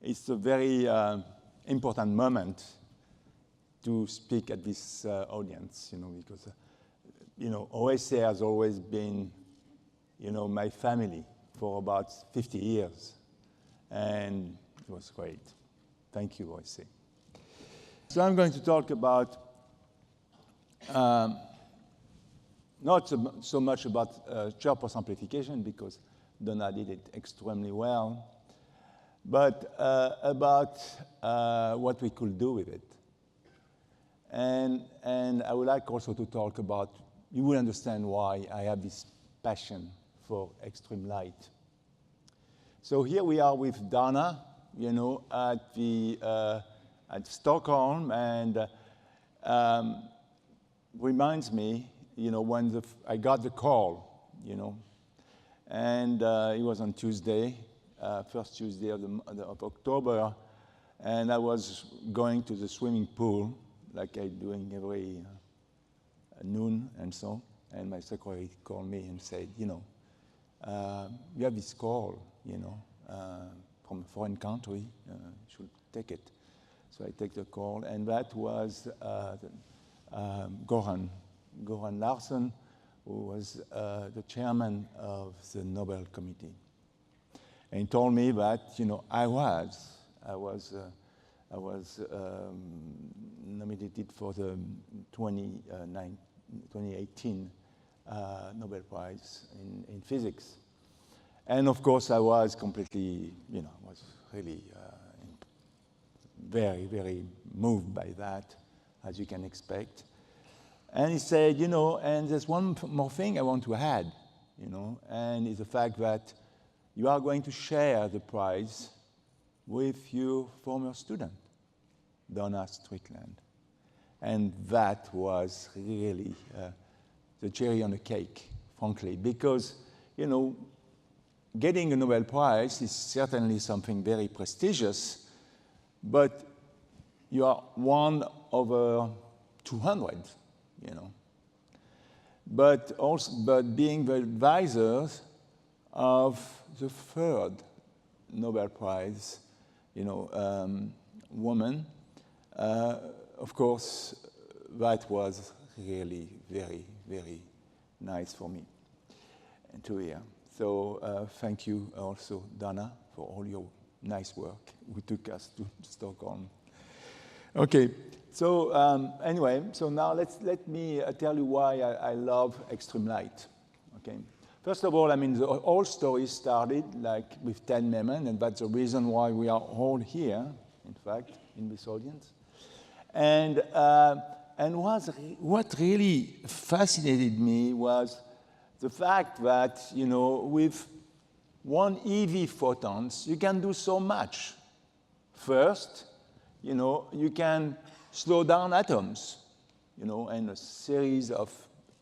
it's a very important moment to speak at this audience, because, OSA has always been, my family for about 50 years. And it was great. Thank you, OSA. So I'm going to talk about not so much about chirp amplification, because Donna did it extremely well, but about what we could do with it. And I would like also to talk about, you will understand why I have this passion for extreme light. So here we are with Donna, at Stockholm, and reminds me, when I got the call, and it was on Tuesday, first Tuesday of October, and I was going to the swimming pool, like I'm doing every noon and so, and my secretary called me and said, you have this call, from a foreign country, you should take it. So I take the call, and that was Göran Larsen, who was the chairman of the Nobel Committee. And he told me that, I was nominated for the 2018 Nobel Prize in physics. And of course, I was completely, was really very, very moved by that, as you can expect. And he said, and there's one more thing I want to add, and it's the fact that you are going to share the prize with your former student, Donna Strickland. And that was really the cherry on the cake, frankly, because, getting a Nobel Prize is certainly something very prestigious, but you are one over 200, But being the advisors of the third Nobel Prize, woman, of course, that was really very, very nice for me to hear. So thank you also, Donna, for all your nice work. We took us to Stockholm. Okay, so anyway, so now let me tell you why I love extreme light. Okay, first of all, the whole story started like with 10 women, and that's the reason why we are all here, in fact, in this audience. And what really fascinated me was the fact that, with one EV photons, you can do so much. First, you can slow down atoms, and a series of,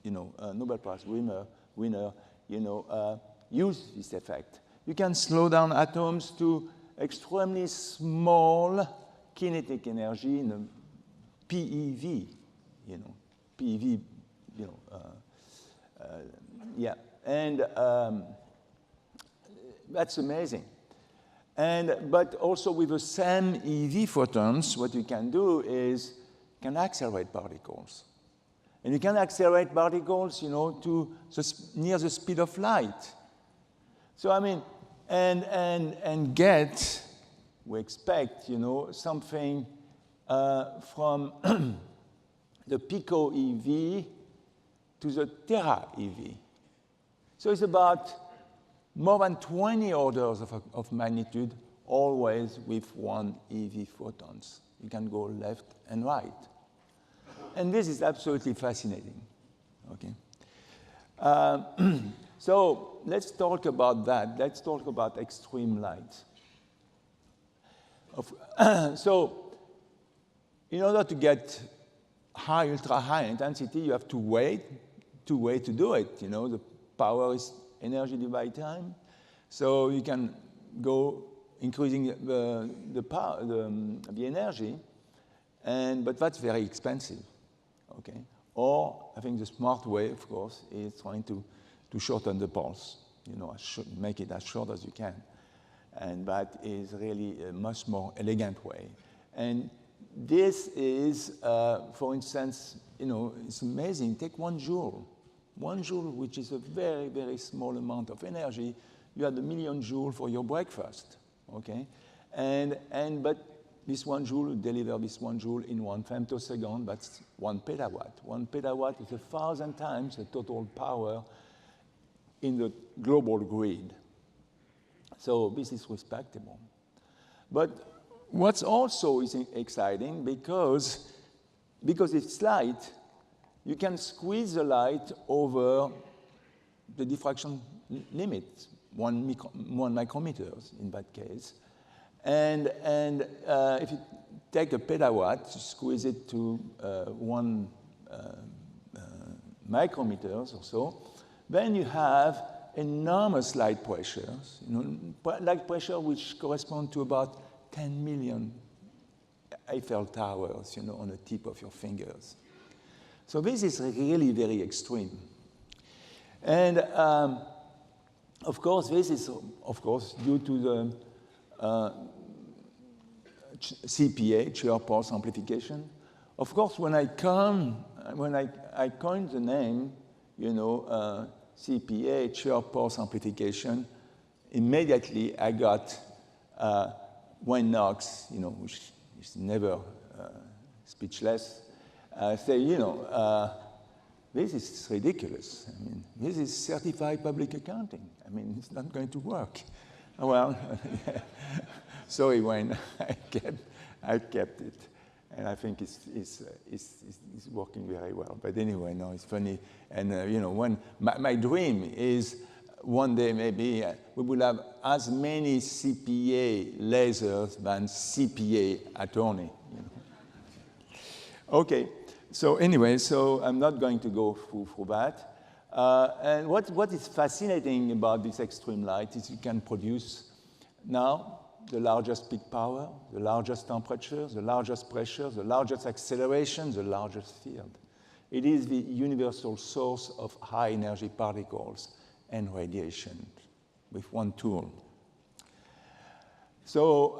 Nobel Prize winner, use this effect. You can slow down atoms to extremely small kinetic energy in a PeV, PeV, yeah, and that's amazing. But also with the same EV photons, what you can do is can accelerate particles. And you can accelerate particles, to near the speed of light. So and get, we expect, something from the pico EV to the tera EV. So it's about more than 20 orders of magnitude, always with one EV photons. You can go left and right. And this is absolutely fascinating. Okay. So let's talk about that. Let's talk about extreme light. So in order to get ultra high intensity, you have two ways to do it. The power is energy divided by time. So you can go increasing the power, the energy, but that's very expensive. Okay. Or I think the smart way, of course, is trying to shorten the pulse. Make it as short as you can. And that is really a much more elegant way. And this is, for instance, it's amazing. Take 1 joule. 1 joule, which is a very, very small amount of energy. You had 1 million joules for your breakfast, okay? But this 1 joule deliver this 1 joule in 1 femtosecond. That's 1 petawatt. 1 petawatt is 1,000 times the total power in the global grid. So this is respectable. But what's also is exciting, because it's light, you can squeeze the light over the diffraction limit, 1 micrometers in that case. And if you take a petawatt, squeeze it to 1 micrometers or so, then you have enormous light pressures, light pressure which correspond to about 10 million Eiffel Towers, on the tip of your fingers. So this is really very extreme. And of course, this is, due to the CPA, Chirp pulse amplification. Of course, when I coined the name, CPA, Chirp pulse amplification, immediately I got Wayne Knox, which is never speechless, say, this is ridiculous. I mean, this is certified public accounting. I mean, it's not going to work. Well, sorry, Wayne, I kept it. And I think it's working very well. But anyway, no, it's funny. And, when my dream is one day maybe we will have as many CPA lasers than CPA attorney. Okay, so anyway, so I'm not going to go through that. And what is fascinating about this extreme light is you can produce now the largest peak power, the largest temperatures, the largest pressures, the largest acceleration, the largest field. It is the universal source of high energy particles and radiation with one tool. So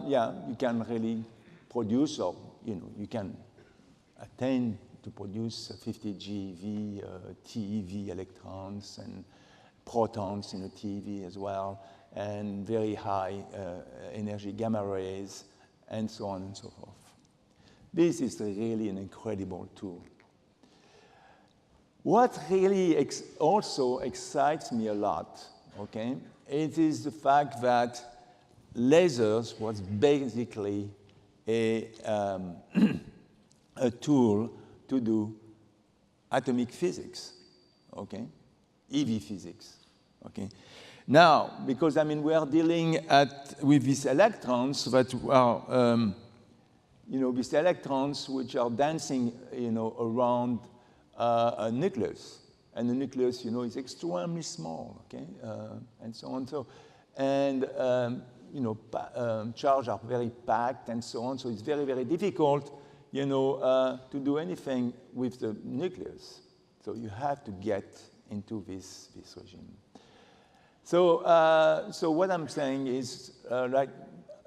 you can really produce, or you can attain to produce 50 GeV TeV electrons and protons in the TeV as well, and very high energy gamma rays, and so on and so forth. This is really an incredible tool. What really also excites me a lot, okay, it is the fact that lasers was basically a tool to do atomic physics, okay, EV physics, okay. Now, because we are dealing with these electrons that are, these electrons which are dancing, around a nucleus, and the nucleus, is extremely small, okay, and so on. So, and charges are very packed, and so on. So it's very, very difficult, to do anything with the nucleus. So you have to get into this regime. So, so what I'm saying is,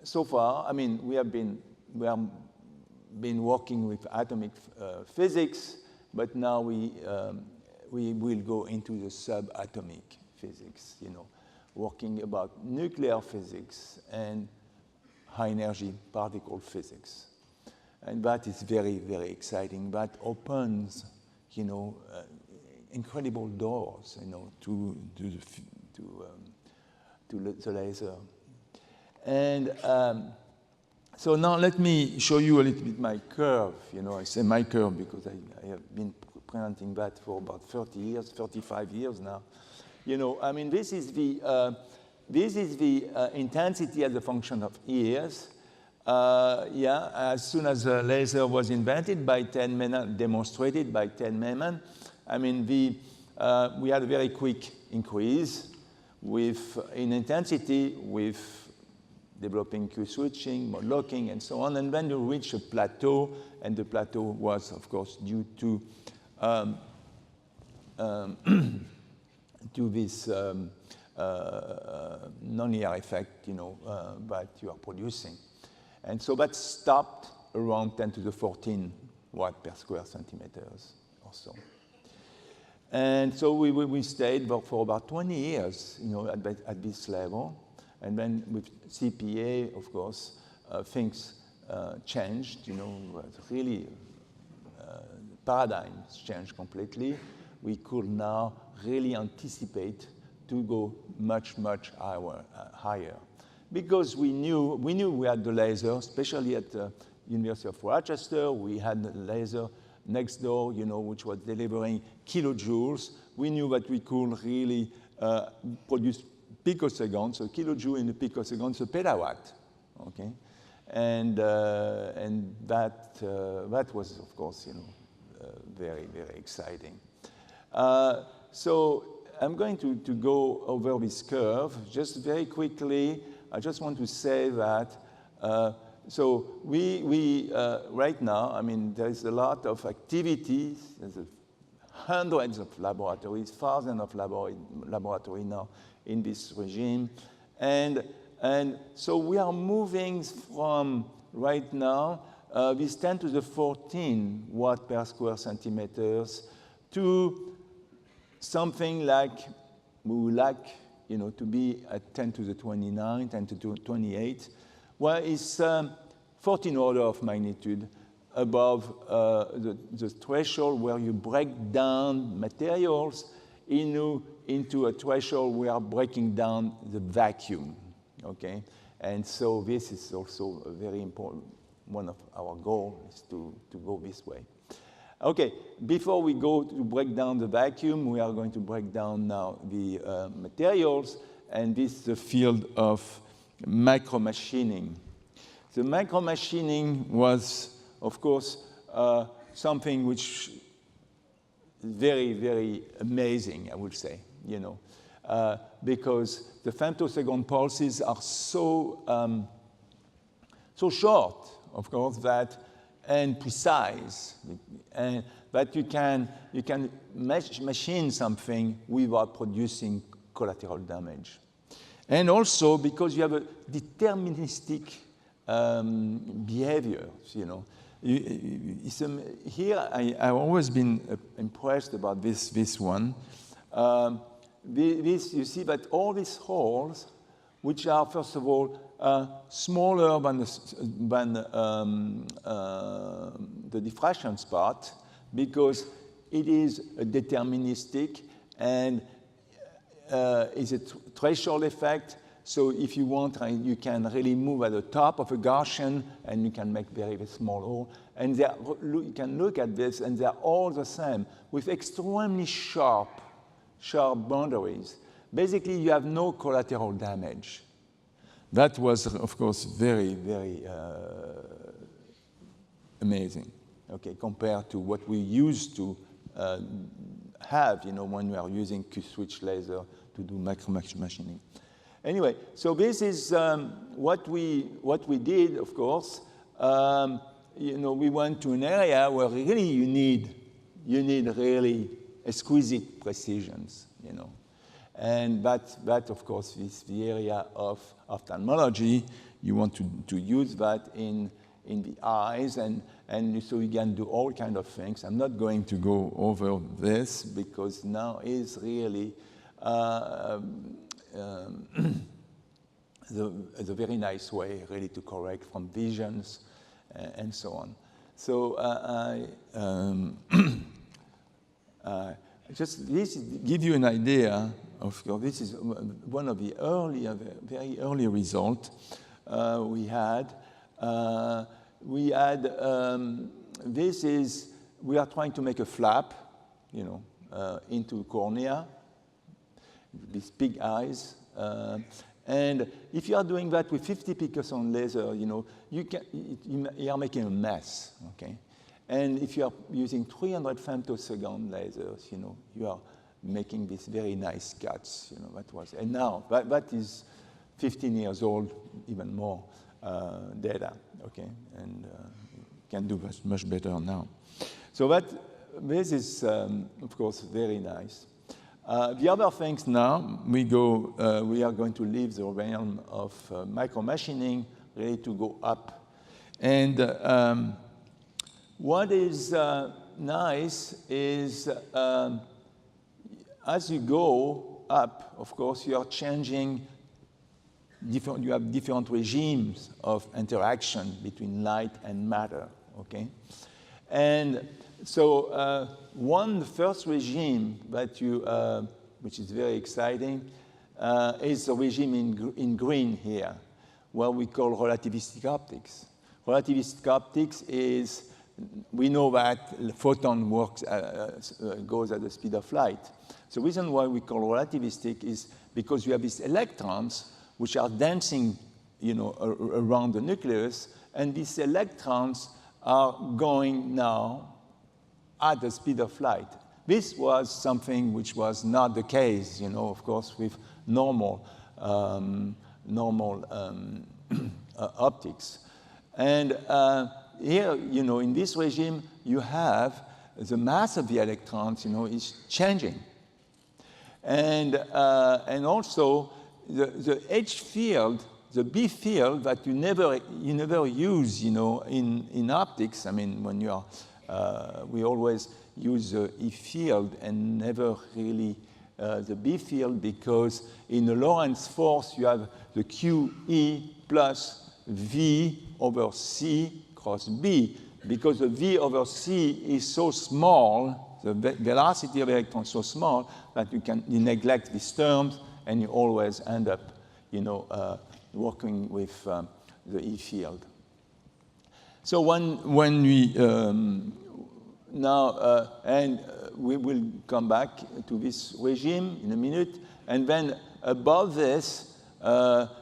so far, we have been working with atomic physics, but now we will go into the subatomic physics, working about nuclear physics and high energy particle physics. And that is very, very exciting. That opens, incredible doors, to the laser. And so now let me show you a little bit my curve. I say my curve because I have been presenting that for about 30 years, 35 years now. This is the intensity as a function of years. As soon as the laser was invented by Ted Menan, demonstrated by Ted Menan, we had a very quick increase in intensity with developing Q switching, mode locking, and so on. And then you reach a plateau, and the plateau was, of course, due to this nonlinear effect, that you are producing. And so that stopped around 10 to the 14 watt per square centimeters or so. And so we stayed for about 20 years, at this level. And then with CPA, of course, things changed, really paradigms changed completely. We could now really anticipate to go much, much higher. Because we knew we had the laser, especially at the University of Rochester. We had the laser next door, which was delivering kilojoules. We knew that we could really produce picoseconds, so kilojoule in a picosecond, so petawatt, okay? And that was, of course, very, very exciting. So I'm going to go over this curve just very quickly. I just want to say that, so we right now, I mean, there's a lot of activities. There's hundreds of laboratories, thousands of laboratories now in this regime. And so we are moving from, right now, this 10 to the 14 watt per square centimeters to something like, we would like, to be at 10 to the 29, 10 to the 28, where it's 14 order of magnitude above the threshold where you break down materials into a threshold where you are breaking down the vacuum, okay? And so this is also a very important, one of our goals is to go this way. Okay, before we go to break down the vacuum, we are going to break down now the materials, and this is the field of micromachining. The micromachining was, of course, something which is very, very amazing, I would say, because the femtosecond pulses are so short, of course, and precise, and that you can machine something without producing collateral damage. And also because you have a deterministic behavior, Here, I've always been impressed about this one. You see that all these holes, which are, first of all, smaller than the diffraction spot, because it is a deterministic and is a threshold effect. So if you want, you can really move at the top of a Gaussian, and you can make very, very small hole. And you can look at this, and they're all the same, with extremely sharp boundaries. Basically, you have no collateral damage. That was, of course, very, very amazing, okay, compared to what we used to have, when we are using Q-switch laser to do micromachining. Anyway, so this is what we did, of course. We went to an area where really you need really exquisite precisions, And that, of course, is the area of ophthalmology. You want to use that in the eyes, and so you can do all kinds of things. I'm not going to go over this because now is really the very nice way, really, to correct from visions and so on. So just this give you an idea of this is one of the very early results we had. We are trying to make a flap, into cornea, these big eyes. And if you are doing that with 50 picoseconds laser, you are making a mess, okay? And if you are using 300 femtosecond lasers, you are making these very nice cuts, and now that is 15 years old, even more data, okay? And can do much better now. So this is, of course, very nice. The other things now, we are going to leave the realm of micromachining, really to go up. And what is nice is as you go up, of course, you are changing you have different regimes of interaction between light and matter, okay? And so the first regime that which is very exciting, is the regime in green here, what we call relativistic optics. Relativistic optics is, we know that the photon goes at the speed of light. The reason why we call relativistic is because you have these electrons which are dancing, around the nucleus, and these electrons are going now at the speed of light. This was something which was not the case, of course, with normal optics. And here, in this regime, you have the mass of the electrons, is changing. And also, the H field, the B field that you never use, in optics. I mean, when you are, we always use the E field and never really the B field, because in the Lorentz force you have the QE plus V over C cross B, because the V over C is so small, the velocity of electrons is so small that you neglect these terms, and you always end up, working with the E field. So when we now, and we will come back to this regime in a minute, and then above this,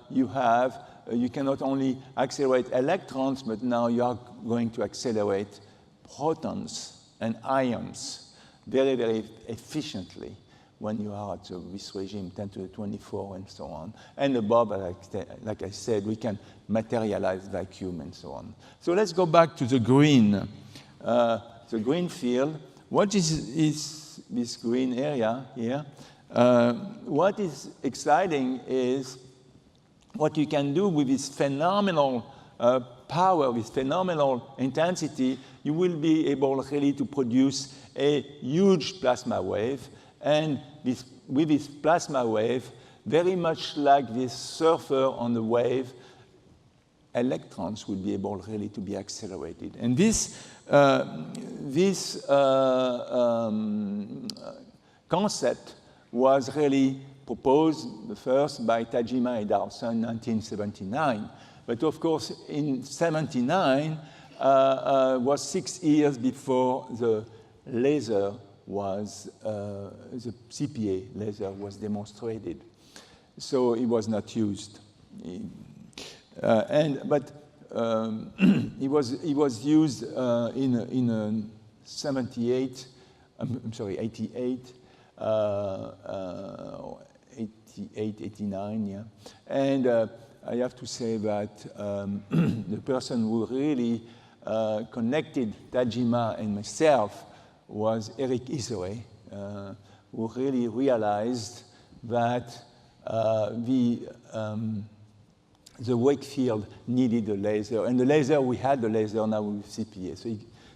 you can not only accelerate electrons, but now you are going to accelerate protons and ions very, very efficiently when you are at this regime, 10 to the 24 and so on. And above, like I said, we can materialize vacuum and so on. So let's go back to the green field. What is this green area here? What is exciting is what you can do with this phenomenal power, this phenomenal intensity. You will be able really to produce a huge plasma wave. And with this plasma wave, very much like this surfer on the wave, electrons will be able really to be accelerated. And this concept was really proposed first by Tajima and Darson in 1979. But of course, in 1979 was 6 years before the laser was, the CPA laser was demonstrated. So it was not used. But it was used in 88, 89, yeah. And I have to say that the person who really connected Tajima and myself was Eric Isoe, who really realized that the wake field needed a laser, and the laser, we had the laser now with CPA.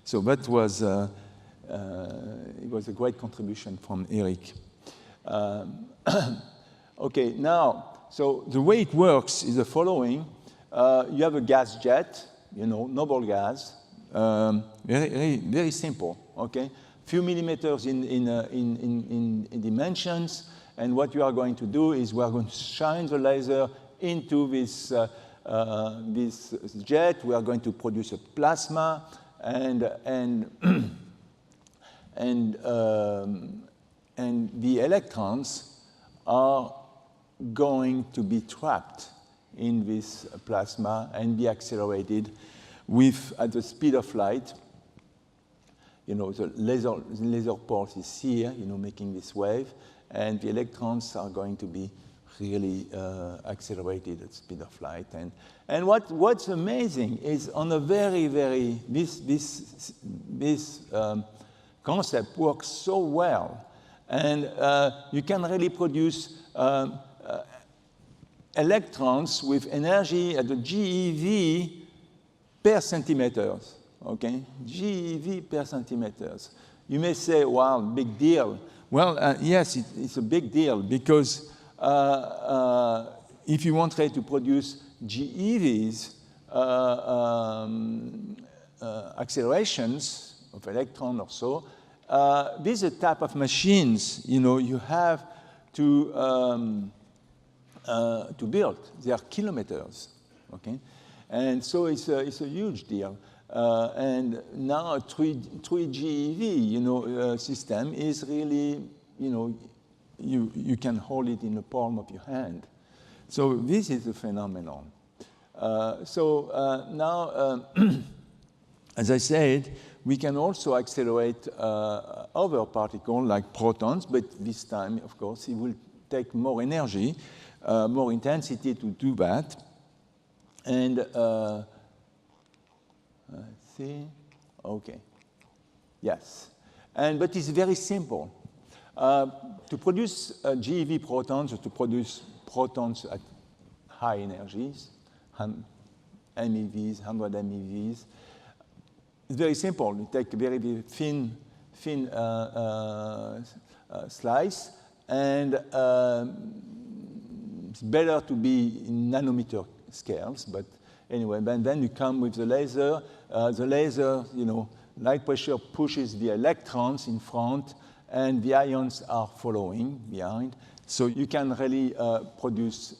So that was, it was a great contribution from Eric. Okay, now, so the way it works is the following. You have a gas jet, noble gas, very simple, okay? Few millimeters in dimensions, and what you are going to do is we are going to shine the laser into this jet. We are going to produce a plasma, and the electrons are going to be trapped in this plasma and be accelerated at the speed of light. The laser pulse is here, making this wave, and the electrons are going to be really accelerated at the speed of light. And what's amazing is on a this concept works so well And you can really produce electrons with energy at the GeV per centimeters, okay? GeV per centimeters. You may say, wow, big deal. Well, yes, it's a big deal because if you want to produce GeVs, accelerations of electron or so, these are type of machines, you have to build. They are kilometers, okay? And so it's a huge deal. And now a 3 GeV, system is really, you can hold it in the palm of your hand. So this is a phenomenon. Now, as I said, we can also accelerate other particles like protons, but this time, of course, it will take more energy, more intensity to do that. And let's see, okay, yes. But it's very simple. To produce GeV protons, or to produce protons at high energies, MeVs, 100 MeVs, it's very simple. You take a very, very thin slice, and it's better to be in nanometer scales, but anyway, then you come with the laser. The laser, light pressure pushes the electrons in front, and the ions are following behind. So you can really produce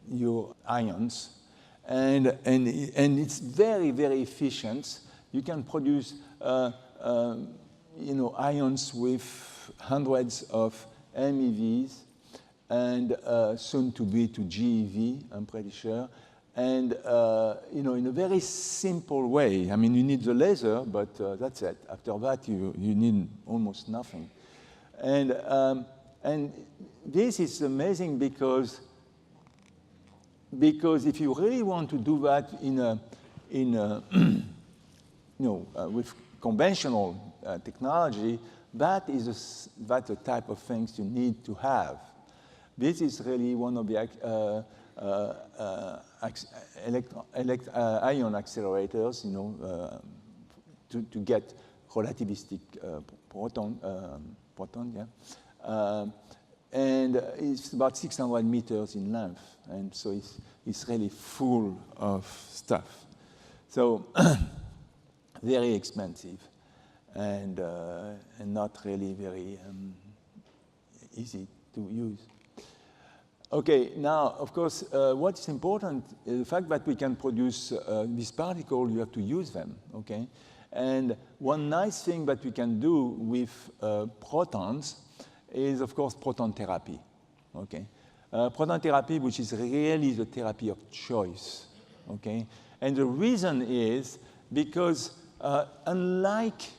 your ions, and it's very, very efficient. You can produce ions with hundreds of MeVs, and soon to be to GeV, I'm pretty sure. And in a very simple way. I mean, you need the laser, but that's it. After that, you need almost nothing. And this is amazing because if you really want to do that with conventional technology, that's the type of things you need to have. This is really one of the ion accelerators, to get relativistic proton, yeah. And it's about 600 meters in length, and so it's really full of stuff. So very expensive, and not really very easy to use. Okay, now, of course, what's important is the fact that we can produce these particles, you have to use them, okay? And one nice thing that we can do with protons is, of course, proton therapy, okay? Proton therapy, which is really the therapy of choice, okay? And the reason is because unlike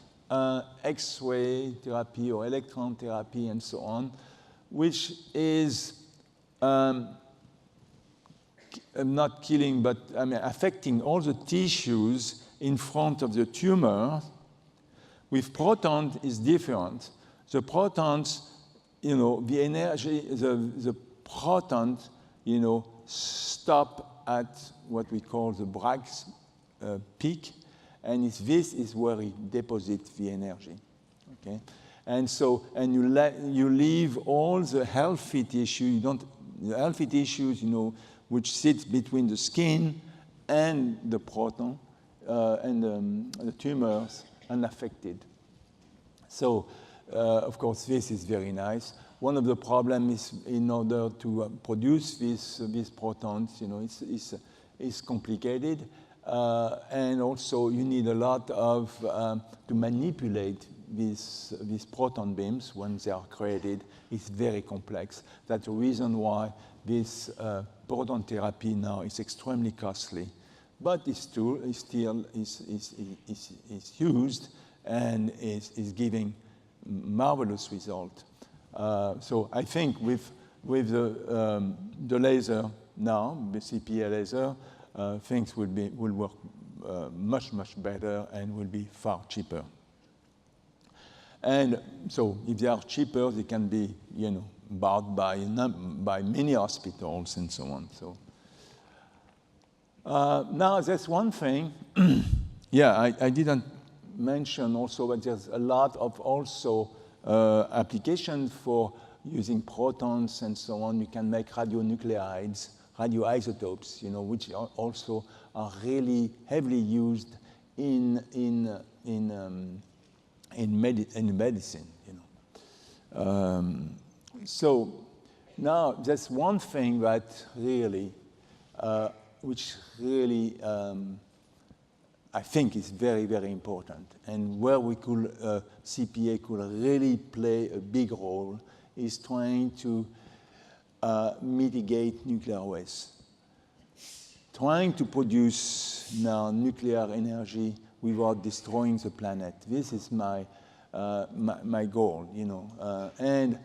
X-ray therapy or electron therapy and so on, which is not killing, but affecting all the tissues in front of the tumor, with protons is different. The protons, the energy, the protons, stop at what we call the Bragg's peak, and this is where it deposits the energy, okay? And so, you leave all the healthy tissue, the healthy tissues, which sits between the skin and the proton, and the tumors, unaffected. So, of course, this is very nice. One of the problems is, in order to produce these protons, it's complicated, and also you need a lot of to manipulate these proton beams when they are created. It's very complex. That's the reason why this proton therapy now is extremely costly, but it's still used and is giving marvelous result. So I think with the laser now, the CPA laser, things will work much better and will be far cheaper. And so if they are cheaper, they can be, bought by many hospitals and so on. So now that's one thing. Yeah, I didn't mention also that there's a lot of also applications for using protons and so on. You can make radionuclides, radioisotopes, which are also are really heavily used in medicine. So now that's one thing that really, which really I think is very, very important, and where we could, CPA could really play a big role, is trying to mitigate nuclear waste. Trying to produce now nuclear energy without destroying the planet. This is my goal, and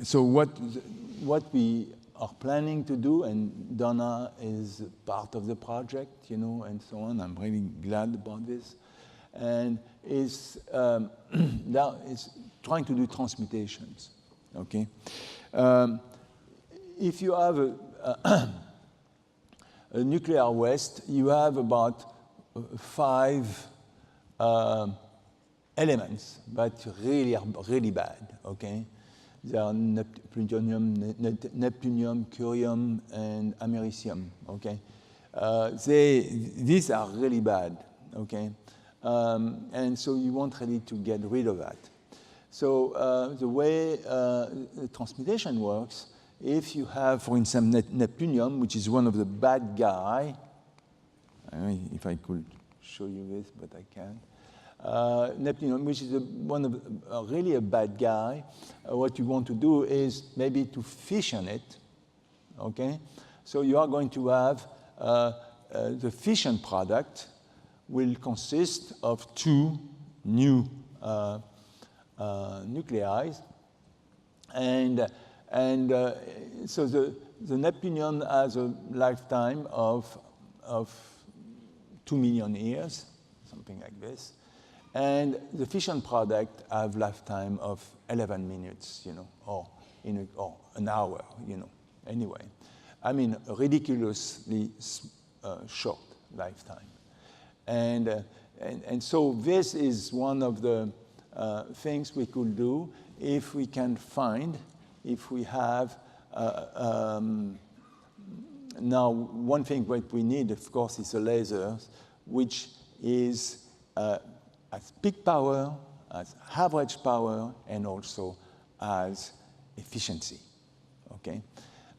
so what we are planning to do, and Donna is part of the project, and so on. I'm really glad about this, and is now is trying to do transmutations. Okay, if you have a nuclear waste, you have about 5 elements that really are really bad. Okay. They are plutonium, neptunium, curium, and americium. Okay, these are really bad. Okay, and so you want really to get rid of that. So the way the transmutation works, if you have, for instance, neptunium, which is one of the bad guy. I don't know if I could show you this, but I can't. Neptunium, which is really a bad guy. What you want to do is maybe to fission it, okay? So you are going to have the fission product will consist of 2 new nuclei, and so the neptunium has a lifetime of 2 million years, something like this. And the fission product have lifetime of 11 minutes, or an hour, Anyway, I mean, a ridiculously short lifetime. And so this is one of the things we could do if we can find, if we have, now one thing that we need, of course, is a laser, which is as peak power, as average power, and also as efficiency, okay?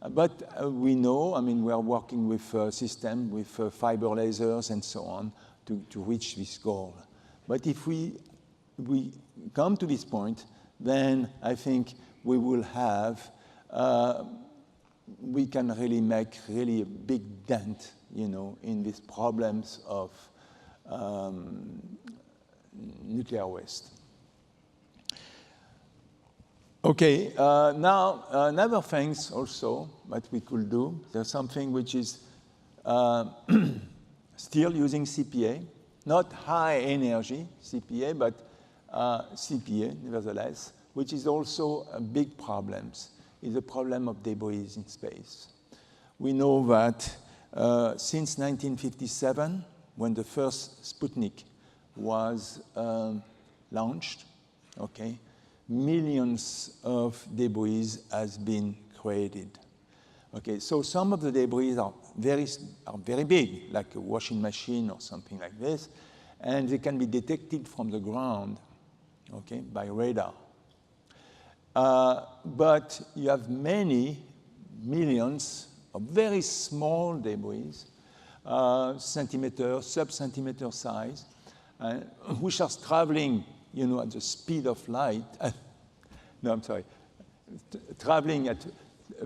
But we know, I mean, we are working with a system with fiber lasers and so on to reach this goal. But if we come to this point, then I think we will have, we can really make really a big dent, in these problems of nuclear waste. Okay, now another things also that we could do. There's something which is still using CPA, not high energy CPA, but CPA nevertheless, which is also a big problem. Is the problem of debris in space. We know that since 1957, when the first Sputnik was launched, okay, millions of debris has been created. Okay, so some of the debris are very big, like a washing machine or something like this, and they can be detected from the ground, okay, by radar. But you have many millions of very small debris, centimeter, sub-centimeter size, which are traveling, at the speed of light. No, I'm sorry. Traveling at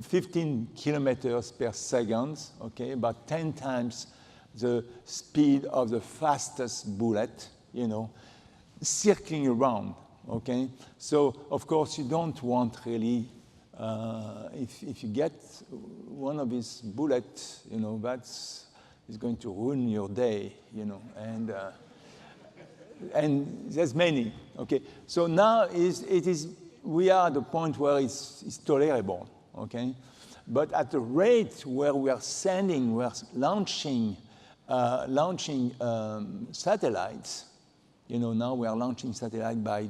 15 kilometers per second, okay, about 10 times the speed of the fastest bullet, circling around, okay? So, of course, you don't want really, if you get one of these bullets, that's is going to ruin your day, and and there's many, okay? So now we are at the point where it's tolerable, okay? But at the rate where we are launching satellites, now we are launching satellites by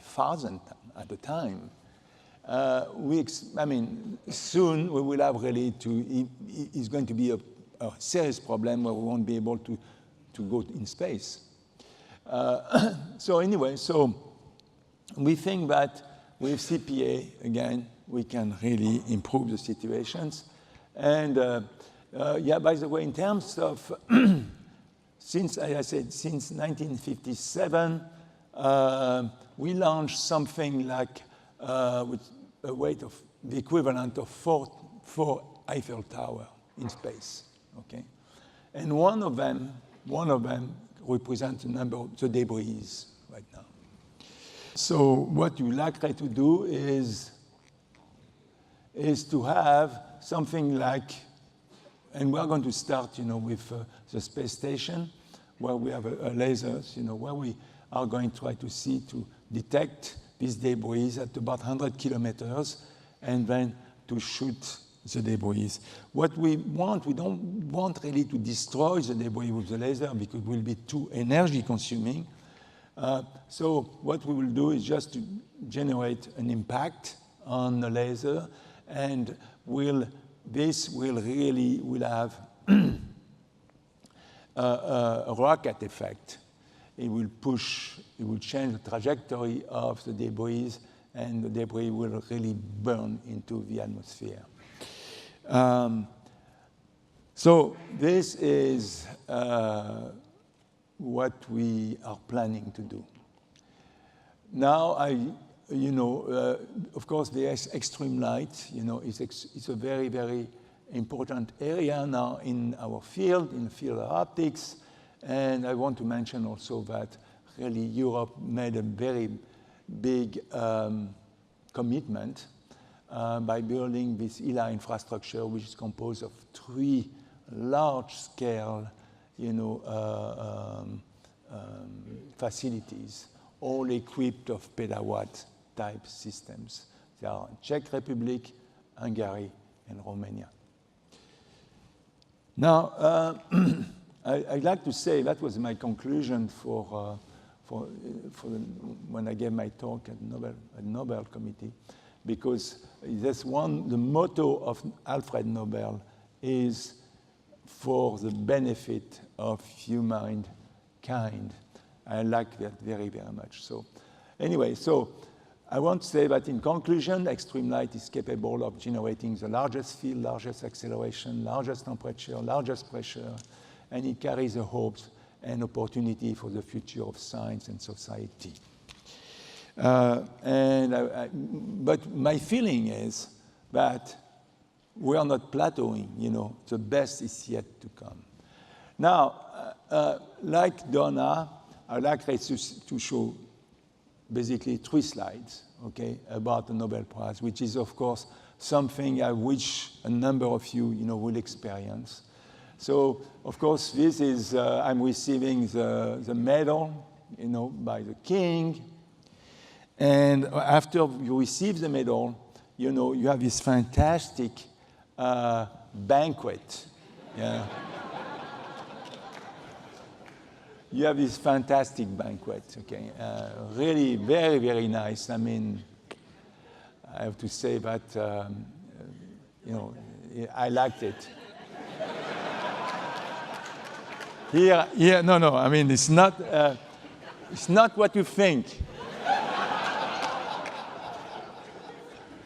thousands at a time. Soon we will have really it's going to be a serious problem where we won't be able to go in space. So anyway, we think that with CPA, again, we can really improve the situations. And by the way, in terms of, since 1957, we launched something like with a weight of the equivalent of four Eiffel Tower in space, okay? And one of them represents the number of the debris right now. So what you likely to do is to have something like, and we're going to start, with the space station, where we have a lasers, where we are going to try to detect these debris at about 100 kilometers, and then to shoot the debris. What we don't want really to destroy the debris with the laser because it will be too energy consuming. So what we will do is just to generate an impact on the laser, and this will have a rocket effect. It will change the trajectory of the debris, and the debris will really burn into the atmosphere. So this is what we are planning to do. Now, of course, there's extreme light. It's a very, very important area now in our field, in the field of optics. And I want to mention also that really Europe made a very big commitment by building this ELA infrastructure, which is composed of 3 large-scale, facilities, all equipped of petawatt-type systems. They are Czech Republic, Hungary, and Romania. Now, I'd like to say that was my conclusion when I gave my talk at Nobel Committee, because the motto of Alfred Nobel is for the benefit of humankind. I like that very, very much. So anyway, I want to say that in conclusion, extreme light is capable of generating the largest field, largest acceleration, largest temperature, largest pressure, and it carries the hopes and opportunity for the future of science and society. But my feeling is that we are not plateauing, the best is yet to come. Now, like Donna, I'd like to show basically 3 slides, okay, about the Nobel Prize, which is, of course, something I wish a number of you, will experience. So, of course, this is, I'm receiving the medal, by the king. And after you receive the medal, you have this fantastic banquet. Yeah. You have this fantastic banquet, okay? Really very, very nice. I mean, I have to say that, I liked it. Here, no, I mean, it's not what you think.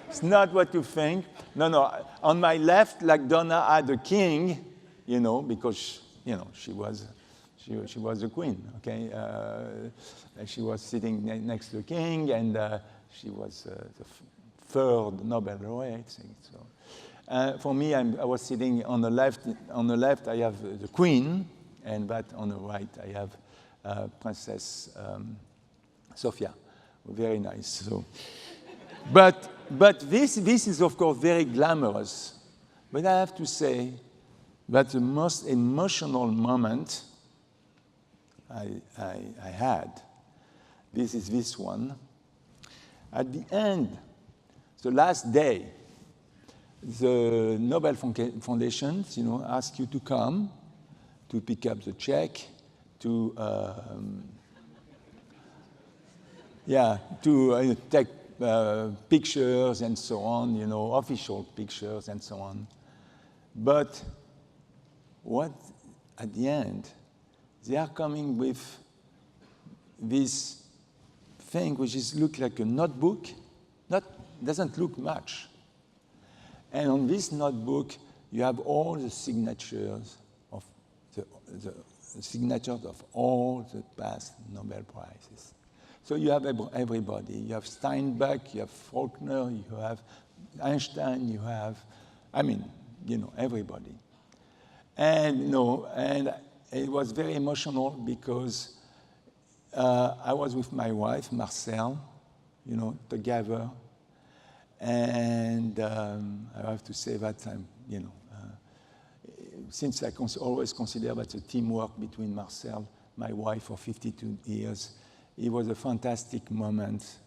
It's not what you think. No, on my left, like Donna had the king, because, she was the queen, okay? She was sitting next to the king, and she was the 3rd Nobel laureate. So, for me, I was sitting on the left. On the left, I have the queen, and that on the right, I have Princess Sophia. Very nice. So, but this is, of course, very glamorous. But I have to say that the most emotional moment I had. This is this one. At the end, the last day, the Nobel Foundation, ask you to come to pick up the check, to take pictures and so on, official pictures and so on. But what, at the end, they are coming with this thing which looks like a notebook, doesn't look much. And on this notebook, you have all the signatures of the signatures of all the past Nobel Prizes. So you have everybody. You have Steinbeck, you have Faulkner, you have Einstein, you have, everybody. And, and it was very emotional because I was with my wife, Marcel, together. And I have to say that since I always consider that a teamwork between Marcel, my wife for 52 years, it was a fantastic moment,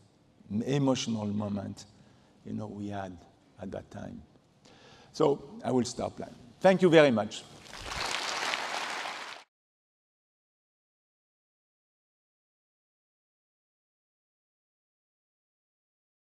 emotional moment, we had at that time. So I will stop now. Thank you very much.